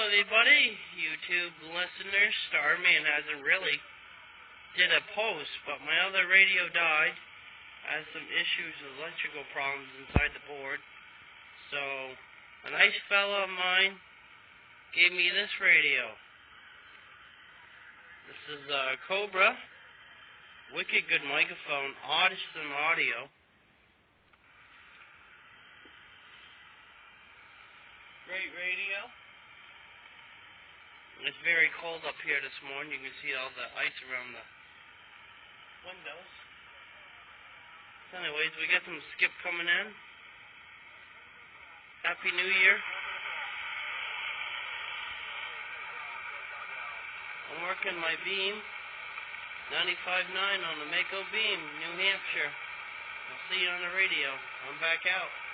everybody, YouTube listeners. Starman hasn't really did a post, but my other radio died. I had some issues with electrical problems inside the board. So, a nice fellow of mine gave me this radio. This is a Cobra, wicked good microphone, Audison audio. Great radio. It's very cold up here this morning. You can see all the ice around the windows. So anyways, we got some skip coming in. Happy New Year. I'm working my beam, 95.9 on the Mako beam, New Hampshire. I'll see you on the radio. I'm back out.